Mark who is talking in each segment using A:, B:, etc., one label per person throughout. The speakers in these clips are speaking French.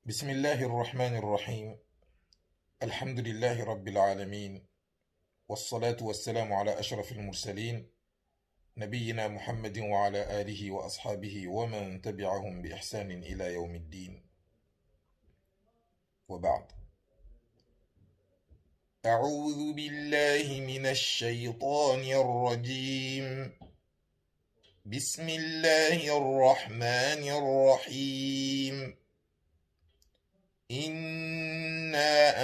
A: بسم الله الرحمن الرحيم. الحمد لله رب العالمين، والصلاة والسلام على أشرف المرسلين، نبينا محمد وعلى آله وأصحابه ومن تبعهم بإحسان إلى يوم الدين، وبعد. أعوذ بالله من الشيطان الرجيم. بسم الله الرحمن الرحيم. إنا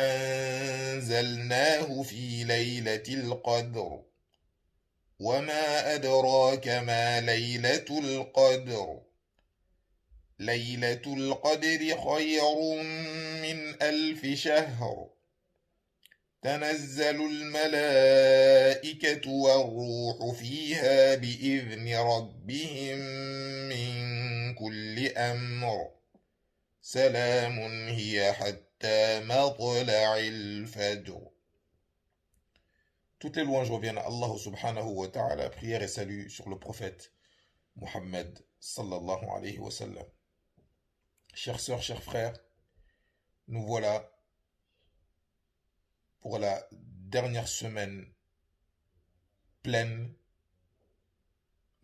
A: أنزلناه في ليلة القدر، وما أدراك ما ليلة القدر. ليلة القدر خير من 1000 شهر. تنزل الملائكة والروح فيها بإذن ربهم من كل أمر. سلام هي حتى مطلع الفجر. Toutes les louanges reviennent à Allah subhanahu wa ta'ala. Prière et salut sur le prophète Muhammad sallallahu alayhi wa sallam. Chères sœurs, chers frères, nous voilà pour la dernière semaine pleine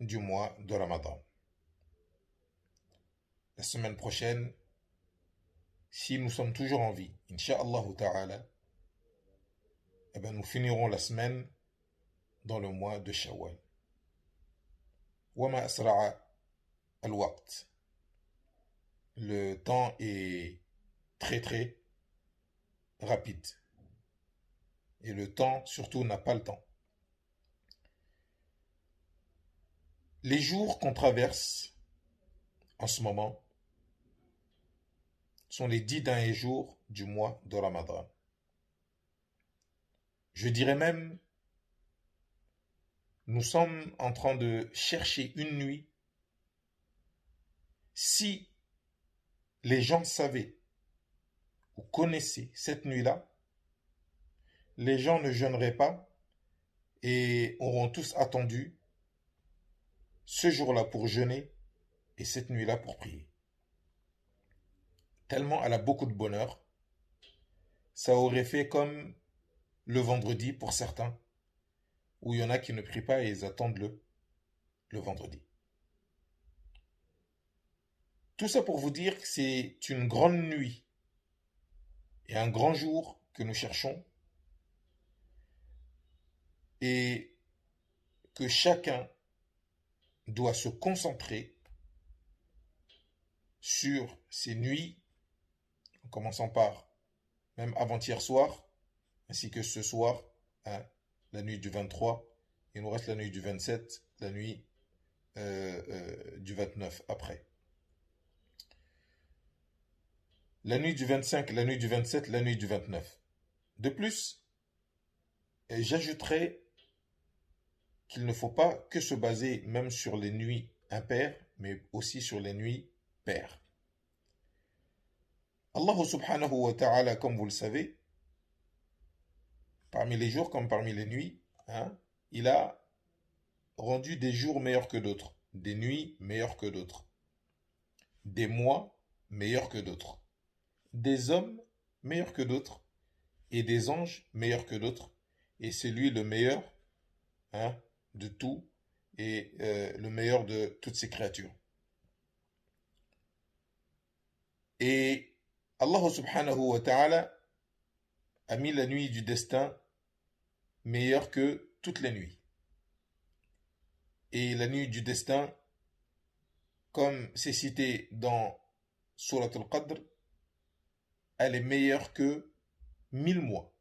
A: du mois de Ramadan. La semaine prochaine, si nous sommes toujours en vie, Inch'Allah ta'ala, eh bien nous finirons la semaine dans le mois de Shawwal. Wama asra'a al-waqt. Le temps est très très rapide. Et le temps surtout n'a pas le temps. Les jours qu'on traverse en ce moment sont les 10 derniers jours du mois de Ramadan. Je dirais même, nous sommes en train de chercher une nuit. Si les gens savaient ou connaissaient cette nuit-là, les gens ne jeûneraient pas et auront tous attendu ce jour-là pour jeûner et cette nuit-là pour prier. Tellement elle a beaucoup de bonheur, ça aurait fait comme le vendredi pour certains, où il y en a qui ne prient pas et ils attendent le vendredi. Tout ça pour vous dire que c'est une grande nuit et un grand jour que nous cherchons et que chacun doit se concentrer sur ces nuits, en commençant par même avant-hier soir, ainsi que ce soir, hein, la nuit du 23, il nous reste la nuit du 27, la nuit du 29 après. La nuit du 25, la nuit du 27, la nuit du 29. De plus, j'ajouterai qu'il ne faut pas que se baser même sur les nuits impaires, mais aussi sur les nuits paires. Allah subhanahu wa ta'ala, comme vous le savez, parmi les jours comme parmi les nuits, hein, il a rendu des jours meilleurs que d'autres, des nuits meilleures que d'autres, des mois meilleurs que d'autres, des hommes meilleurs que d'autres et des anges meilleurs que d'autres. Et c'est lui le meilleur, hein, de tout et le meilleur de toutes ces créatures. Et Allah subhanahu wa ta'ala a mis la nuit du destin meilleure que toutes les nuits. Et la nuit du destin, comme c'est cité dans Surat al-Qadr, elle est meilleure que 1000 mois.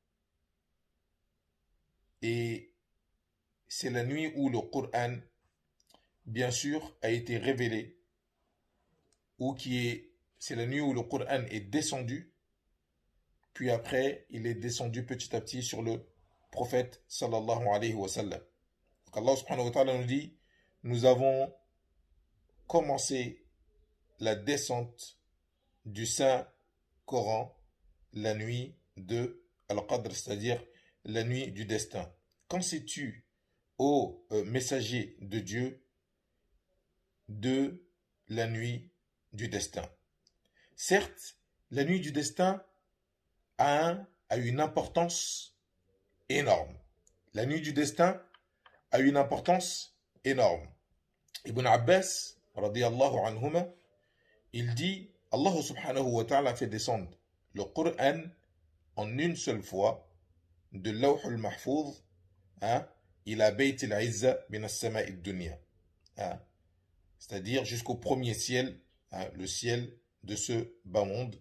A: Et c'est la nuit où le Coran, bien sûr, a été révélé, ou c'est la nuit où le Coran est descendu, puis après, il est descendu petit à petit sur le prophète sallallahu alayhi wa sallam. Donc Allah subhanahu wa ta'ala nous dit, nous avons commencé la descente du Saint Coran la nuit de Al-Qadr, c'est-à-dire la nuit du destin. Qu'en sais-tu, ô messager de Dieu, de la nuit du destin? Certes, la nuit du destin a une importance énorme. La nuit du destin a une importance énorme. Ibn Abbas, radiyallahu anhuma, il dit, Allah subhanahu wa ta'ala fait descendre le Coran en une seule fois de Lawh al-Mahfouz ila Bayt al-Izza min as-sama'i ad-dunya. C'est-à-dire jusqu'au premier ciel, le ciel de ce bas monde.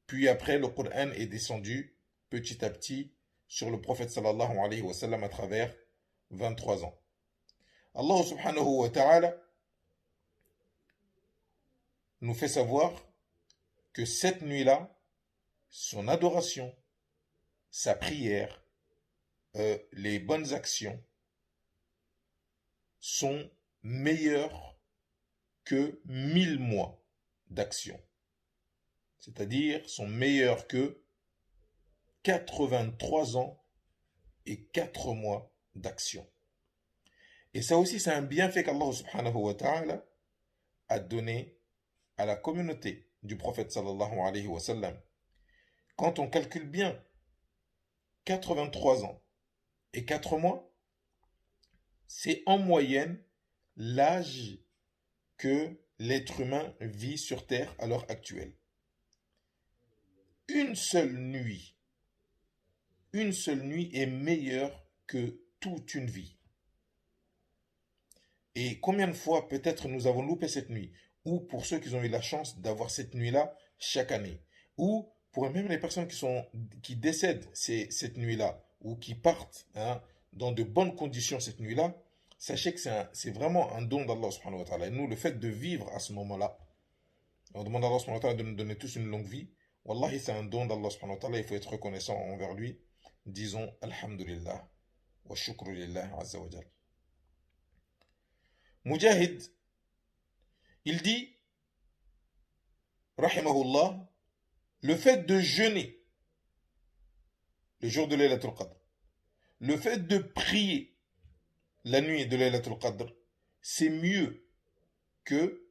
A: Puis après, le Coran est descendu petit à petit sur le prophète sallallahu alayhi wa sallam à travers 23 ans. Allah subhanahu wa ta'ala nous fait savoir que cette nuit-là, son adoration, sa prière, les bonnes actions sont meilleures que 1000 mois d'action. C'est-à-dire sont meilleures que 83 ans et 4 mois d'action. Et ça aussi, c'est un bienfait qu'Allah subhanahu wa ta'ala a donné à la communauté du prophète sallallahu alayhi wa sallam. Quand on calcule bien 83 ans et 4 mois, c'est en moyenne l'âge que l'être humain vit sur Terre à l'heure actuelle. Une seule nuit est meilleure que toute une vie. Et combien de fois peut-être nous avons loupé cette nuit? Ou pour ceux qui ont eu la chance d'avoir cette nuit-là chaque année. Ou pour même les personnes qui décèdent cette nuit-là, ou qui partent dans de bonnes conditions cette nuit-là, sachez que c'est vraiment un don d'Allah subhanahu wa ta'ala. Et nous, le fait de vivre à ce moment-là, on demande à Allah subhanahu wa ta'ala de nous donner tous une longue vie. Wallahi, c'est un don d'Allah subhanahu wa ta'ala, il faut être reconnaissant envers lui. Disons Alhamdulillah wa shukru lillah azza wa jal. Mujahid, il dit, rahimahullah, le fait de jeûner le jour de Laylatul Qadr, le fait de prier la nuit de Laylatul Qadr, c'est mieux que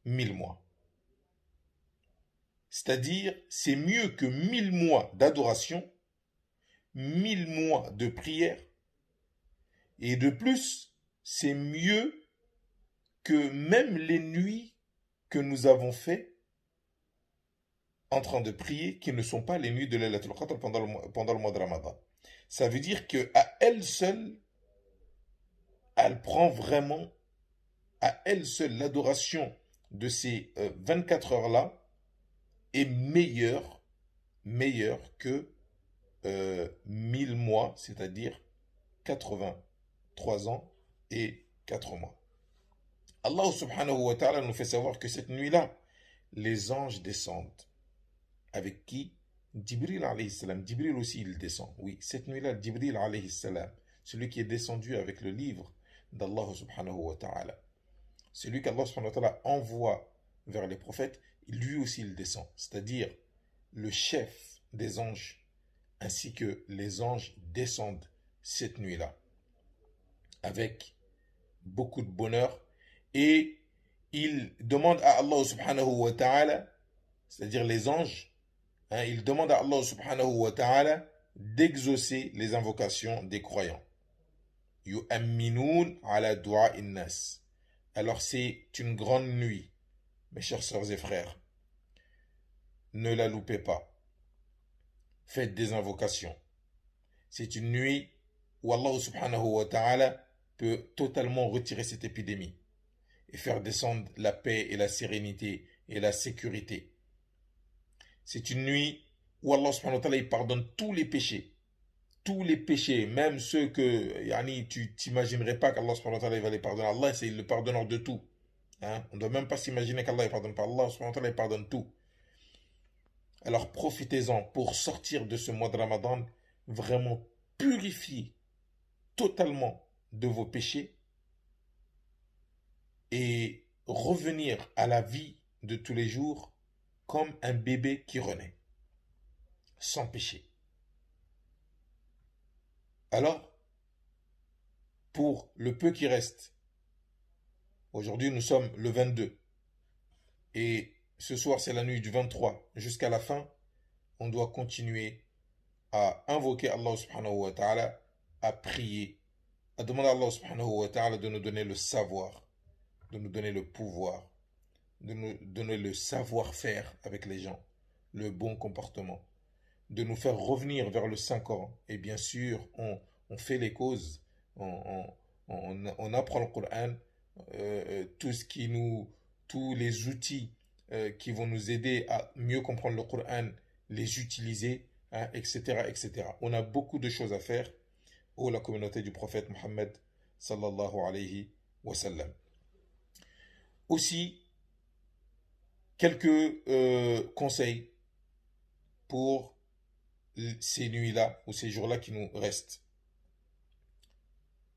A: 1000 mois. C'est-à-dire, c'est mieux que 1000 mois d'adoration, 1000 mois de prière, et de plus, c'est mieux que même les nuits que nous avons fait en train de prier, qui ne sont pas les nuits de Laylatul Qadr pendant le mois de Ramadan. Ça veut dire qu'à elle seule, elle prend vraiment, à elle seule, l'adoration de ces 24 heures-là est meilleure que 1000 mois, c'est-à-dire 83 ans et 4 mois. Allah subhanahu wa ta'ala nous fait savoir que cette nuit-là, les anges descendent. Avec qui? Jibril alayhi salam. Jibril aussi il descend. Oui, cette nuit-là, Jibril alayhi salam, celui qui est descendu avec le livre d'Allah subhanahu wa ta'ala, celui qu'Allah subhanahu wa ta'ala envoie vers les prophètes, lui aussi il descend. C'est-à-dire le chef des anges ainsi que les anges descendent cette nuit-là avec beaucoup de bonheur et ils demandent à Allah subhanahu wa ta'ala, c'est-à-dire les anges, ils demandent à Allah subhanahu wa ta'ala d'exaucer les invocations des croyants. Yu'amminoun ala du'a innas. Alors c'est une grande nuit, mes chers sœurs et frères. Ne la loupez pas. Faites des invocations. C'est une nuit où Allah subhanahu wa ta'ala peut totalement retirer cette épidémie et faire descendre la paix et la sérénité et la sécurité. C'est une nuit où Allah subhanahu wa ta'ala il pardonne tous les péchés, même ceux que tu t'imaginerais pas qu'Allah subhanahu wa ta'ala il va les pardonner. Allah c'est le pardonneur de tout. On ne doit même pas s'imaginer qu'Allah ne pardonne pas. Allah subhanahu wa ta'ala il pardonne tout. Alors profitez-en pour sortir de ce mois de Ramadan vraiment purifié totalement de vos péchés et revenir à la vie de tous les jours comme un bébé qui renaît, sans péché. Alors, pour le peu qui reste, aujourd'hui nous sommes le 22, et ce soir c'est la nuit du 23 jusqu'à la fin, on doit continuer à invoquer Allah subhanahu wa ta'ala, à prier, à demander à Allah subhanahu wa ta'ala de nous donner le savoir, de nous donner le pouvoir, de nous donner le savoir-faire avec les gens, le bon comportement, de nous faire revenir vers le Saint-Coran. Et bien sûr, on fait les causes, on apprend le Coran, tout ce qui nous, tous les outils qui vont nous aider à mieux comprendre le Coran, les utiliser, hein, etc., etc. On a beaucoup de choses à faire pour la communauté du prophète Mohammed sallallahu alayhi wa sallam. Aussi, quelques conseils pour ces nuits-là ou ces jours-là qui nous restent.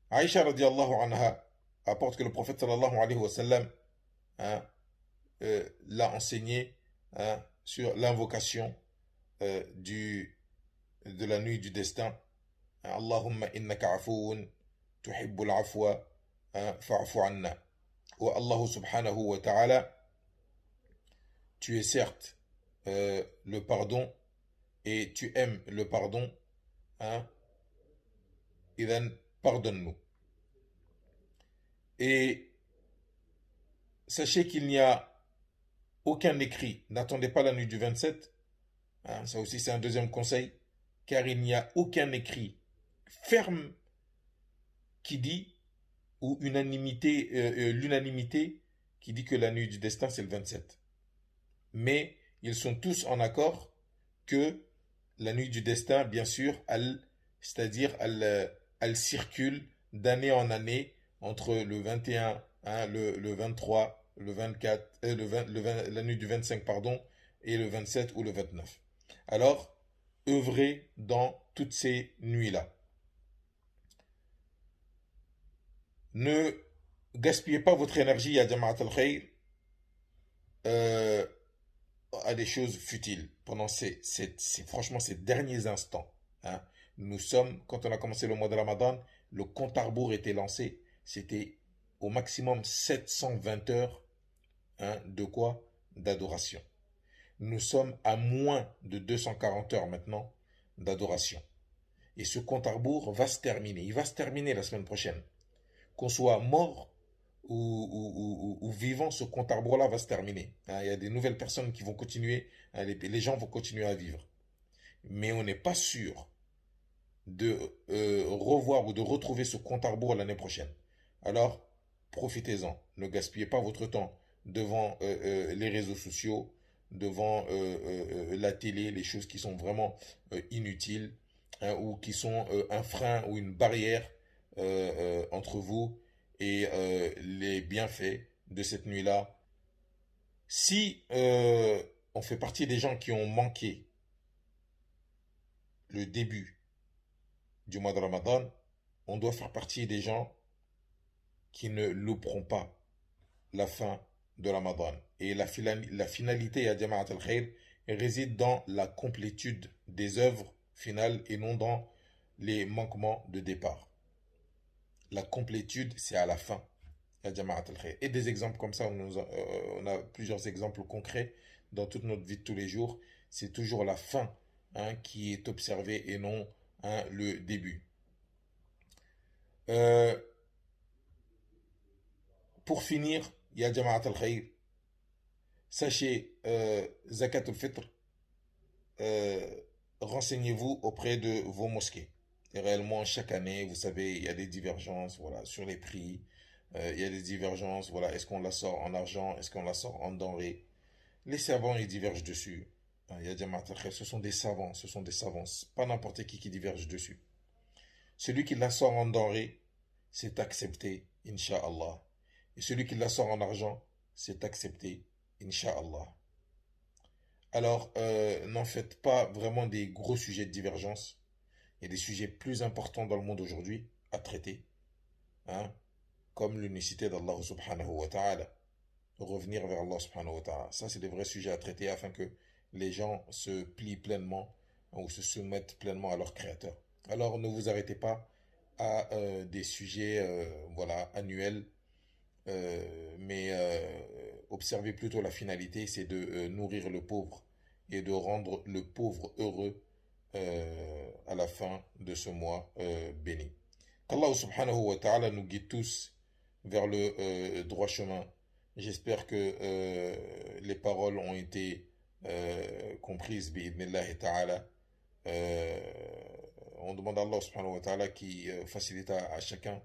A: Aïcha radiallahu anha apporte que le prophète sallallahu alayhi wa sallam, hein, l'a enseigné, hein, sur l'invocation de la nuit du destin. Allahumma innaka afoun tuhibbul afwa fa'fu anna. Ou Allah subhanahu wa ta'ala, tu es certes le pardon et tu aimes le pardon, hein, idhan, pardonne-nous. Et sachez qu'il n'y a aucun écrit, n'attendez pas la nuit du 27, hein, ça aussi c'est un deuxième conseil, car il n'y a aucun écrit ferme qui dit, ou l'unanimité qui dit que la nuit du destin c'est le 27. Mais ils sont tous en accord que la nuit du destin, bien sûr, c'est-à-dire elle circule d'année en année entre le 21, hein, le 23, le 24, la nuit du 25, pardon, et le 27 ou le 29. Alors, œuvrez dans toutes ces nuits-là. Ne gaspillez pas votre énergie à Jama'at al-Khayr à des choses futiles pendant franchement ces derniers instants, hein. Nous sommes, quand on a commencé le mois de Ramadan, le compte à rebours était lancé. C'était au maximum 720 heures, hein, de quoi? D'adoration. Nous sommes à moins de 240 heures maintenant d'adoration. Et ce compte à rebours va se terminer. Il va se terminer la semaine prochaine. Qu'on soit mort ou vivant, ce compte à rebours-là va se terminer. Hein, il y a des nouvelles personnes qui vont continuer, hein, les gens vont continuer à vivre. Mais on n'est pas sûr de revoir ou de retrouver ce compte à rebours l'année prochaine. Alors, profitez-en. Ne gaspillez pas votre temps devant les réseaux sociaux, devant la télé, les choses qui sont vraiment inutiles, hein, ou qui sont un frein ou une barrière entre vous et les bienfaits de cette nuit-là. Si on fait partie des gens qui ont manqué le début du mois de Ramadan, on doit faire partie des gens qui ne louperont pas la fin de Ramadan. Et la finalité à Jama'at al-Khayr réside dans la complétude des œuvres finales et non dans les manquements de départ. La complétude, c'est à la fin. Et des exemples comme ça, on a plusieurs exemples concrets dans toute notre vie de tous les jours. C'est toujours la fin, hein, qui est observée et non, hein, le début. Euh, pour finir, il y a Jama'at al-Khayr. Sachez, Zakat al-Fitr, euh, renseignez-vous auprès de vos mosquées. Et réellement, chaque année, vous savez, il y a des divergences, voilà, sur les prix. Il y a des divergences, voilà, est-ce qu'on la sort en argent, est-ce qu'on la sort en denrées. Les savants, ils divergent dessus. Il y a Jamaat al-Khair, ce sont des savants, pas n'importe qui diverge dessus. Celui qui la sort en denrées, c'est accepté, Inch'Allah. Et celui qui la sort en argent, c'est accepté, Inch'Allah. Alors, n'en faites pas vraiment des gros sujets de divergence. Il y a des sujets plus importants dans le monde aujourd'hui à traiter, hein, comme l'unicité d'Allah subhanahu wa ta'ala. Revenir vers Allah subhanahu wa ta'ala. Ça, c'est des vrais sujets à traiter afin que les gens se plient pleinement ou se soumettent pleinement à leur créateur. Alors, ne vous arrêtez pas à des sujets, voilà, annuels, mais observez plutôt la finalité, c'est de nourrir le pauvre et de rendre le pauvre heureux à la fin de ce mois béni. Qu'Allah subhanahu wa ta'ala nous guide tous vers le droit chemin. J'espère que les paroles ont été comprises, bi'idnillahi ta'ala. On demande à Allah subhanahu wa ta'ala qui facilite à chacun.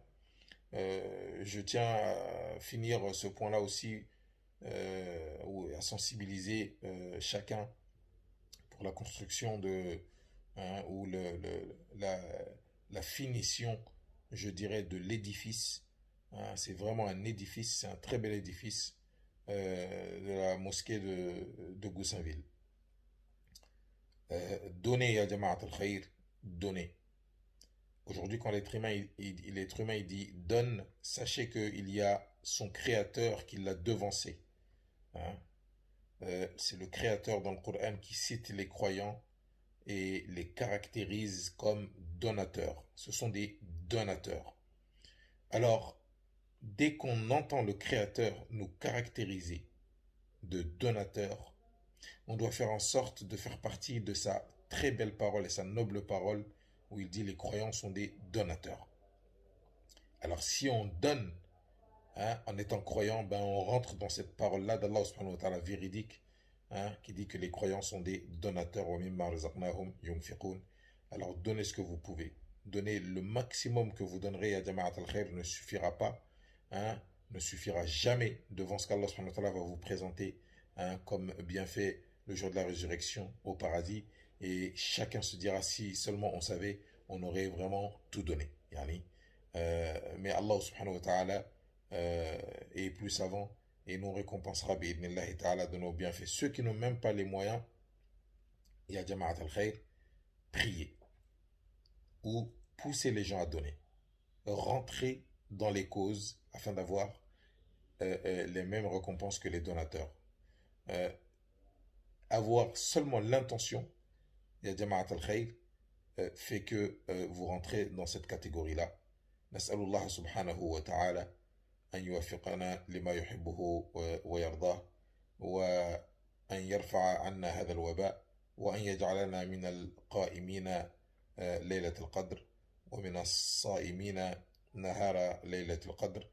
A: Je tiens à finir ce point-là aussi, ou à sensibiliser chacun pour la construction de, ou la finition, je dirais, de l'édifice. C'est vraiment un édifice, c'est un très bel édifice de la mosquée de Goussainville. Donnez, ya Jama'at al-Khair, donnez. Aujourd'hui, quand l'être humain, il dit donne, sachez qu'il y a son créateur qui l'a devancé. Hein. C'est le créateur dans le Coran qui cite les croyants et les caractérise comme donateurs. Ce sont des donateurs. Alors, dès qu'on entend le créateur nous caractériser de donateurs, on doit faire en sorte de faire partie de sa très belle parole et sa noble parole où il dit les croyants sont des donateurs. Alors si on donne en étant croyant, ben on rentre dans cette parole-là d'Allah subhanahu wa ta'ala véridique qui dit que les croyants sont des donateurs. Alors donnez ce que vous pouvez. Donnez le maximum que vous donnerez à Jama'at al-Khair ne suffira pas, ne suffira jamais devant ce qu'Allah subhanahu wa ta'ala va vous présenter comme bienfait le jour de la résurrection au paradis. Et chacun se dira si seulement on savait, on aurait vraiment tout donné. Mais Allah subhanahu wa ta'ala est plus savant et nous récompensera bi'idnillahi ta'ala de nos bienfaits. Ceux qui n'ont même pas les moyens, il y a Jama'at al-Khair, priez ou poussez les gens à donner. Rentrez dans les causes afin d'avoir les mêmes récompenses que les donateurs. Avoir seulement l'intention, il y a Jama'at al-Khair, fait que vous rentrez dans cette catégorie-là. Nas'alullah subhanahu wa ta'ala أن يوفقنا لما يحبه ويرضاه وأن يرفع عنا هذا الوباء وأن يجعلنا من القائمين ليلة القدر ومن الصائمين نهار ليلة القدر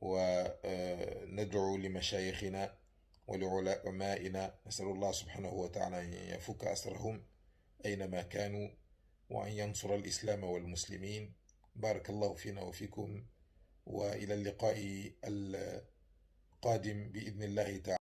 A: وندعو لمشايخنا ولعلمائنا نسأل الله سبحانه وتعالى أن يفك أسرهم أينما كانوا وأن ينصر الإسلام والمسلمين. بارك الله فينا وفيكم وإلى اللقاء القادم بإذن الله تعالى.